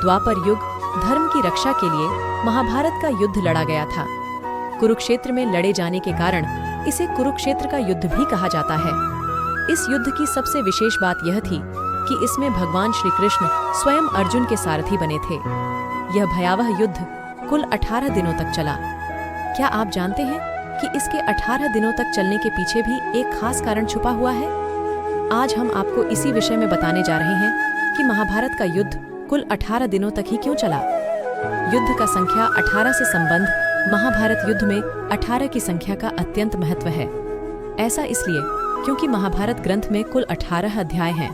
द्वापर युग धर्म की रक्षा के लिए महाभारत का युद्ध लड़ा गया था। कुरुक्षेत्र में लड़े जाने के कारण इसे कुरुक्षेत्र का युद्ध भी कहा जाता है। इस युद्ध की सबसे विशेष बात यह थी कि इसमें भगवान श्री कृष्ण स्वयं अर्जुन के सारथी बने थे। यह भयावह युद्ध कुल 18 दिनों तक चला। क्या आप जानते हैं कि इसके 18 दिनों तक चलने के पीछे भी एक खास कारण छुपा हुआ है? आज हम आपको इसी विषय में बताने जा रहे हैं कि महाभारत का युद्ध कुल 18 दिनों तक ही क्यों चला। युद्ध का संख्या 18 से संबंध महाभारत युद्ध में 18 की संख्या का अत्यंत महत्व है। ऐसा इसलिए क्योंकि महाभारत ग्रंथ में कुल 18 अध्याय हैं।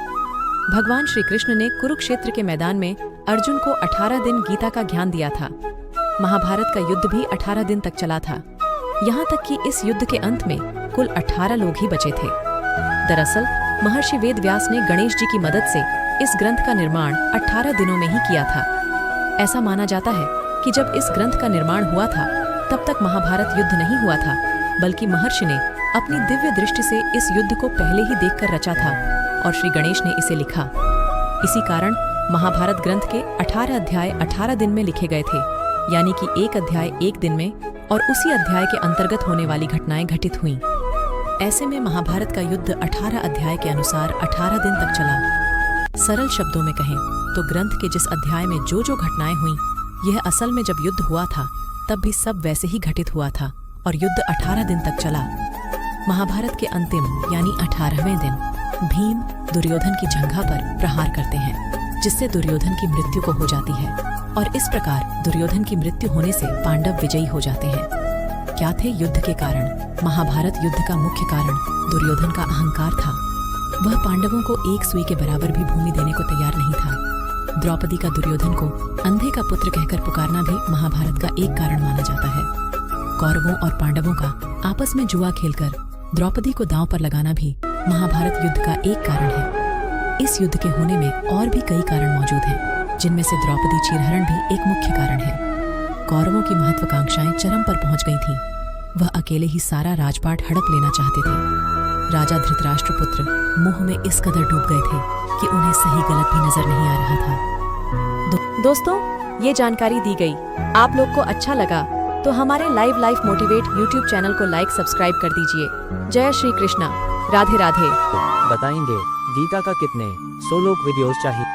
भगवान श्री कृष्ण ने कुरुक्षेत्र के मैदान में अर्जुन को 18 दिन गीता का ज्ञान दिया था। महाभारत का युद्ध भी 18 दिन तक चला था। यहाँ तक कि इस युद्ध के अंत में कुल 18 लोग ही बचे थे। दरअसल महर्षि वेद व्यास ने गणेश जी की मदद से इस ग्रंथ का निर्माण 18 दिनों में ही किया था। ऐसा माना जाता है कि जब इस ग्रंथ का निर्माण हुआ था तब तक महाभारत युद्ध नहीं हुआ था, बल्कि महर्षि ने अपनी दिव्य दृष्टि से इस युद्ध को पहले ही देखकर रचा था और श्री गणेश ने इसे लिखा। इसी कारण महाभारत ग्रंथ के 18 अध्याय 18 दिन में लिखे गए थे, यानी कि एक अध्याय एक दिन में और उसी अध्याय के अंतर्गत होने वाली घटनाएं घटित हुईं। ऐसे में महाभारत का युद्ध 18 अध्याय के अनुसार 18 दिन तक चला। सरल शब्दों में कहें तो ग्रंथ के जिस अध्याय में जो जो घटनाएं हुईं, यह असल में जब युद्ध हुआ था तब भी सब वैसे ही घटित हुआ था और युद्ध 18 दिन तक चला। महाभारत के अंतिम यानी 18वें दिन भीम दुर्योधन की जंघा पर प्रहार करते हैं, जिससे दुर्योधन की मृत्यु को हो जाती है और इस प्रकार दुर्योधन की मृत्यु होने से पांडव विजयी हो जाते हैं। क्या थे युद्ध के कारण? महाभारत युद्ध का मुख्य कारण दुर्योधन का अहंकार था। वह पांडवों को एक सुई के बराबर भी भूमि देने को तैयार नहीं था। द्रौपदी का दुर्योधन को अंधे का पुत्र कहकर पुकारना भी महाभारत का एक कारण माना जाता है। कौरवों और पांडवों का आपस में जुआ खेलकर द्रौपदी को दांव पर लगाना भी महाभारत युद्ध का एक कारण है। इस युद्ध के होने में और भी कई कारण मौजूद हैं, जिनमें से द्रौपदी चीरहरण भी एक मुख्य कारण है। कौरवों की महत्वाकांक्षाएं चरम पर पहुंच गई थीं। वह अकेले ही सारा राजपाट हड़प लेना चाहते थे। राजा धृतराष्ट्र पुत्र मोह में इस कदर डूब गए थे कि उन्हें सही गलत भी नजर नहीं आ रहा था। दोस्तों, ये जानकारी दी गई आप लोग को अच्छा लगा तो हमारे लाइव मोटिवेट यूट्यूब चैनल को लाइक सब्सक्राइब कर दीजिए। जय श्री कृष्णा, राधे राधे। बताएंगे गीता का कितने 100 वीडियोस चाहिए।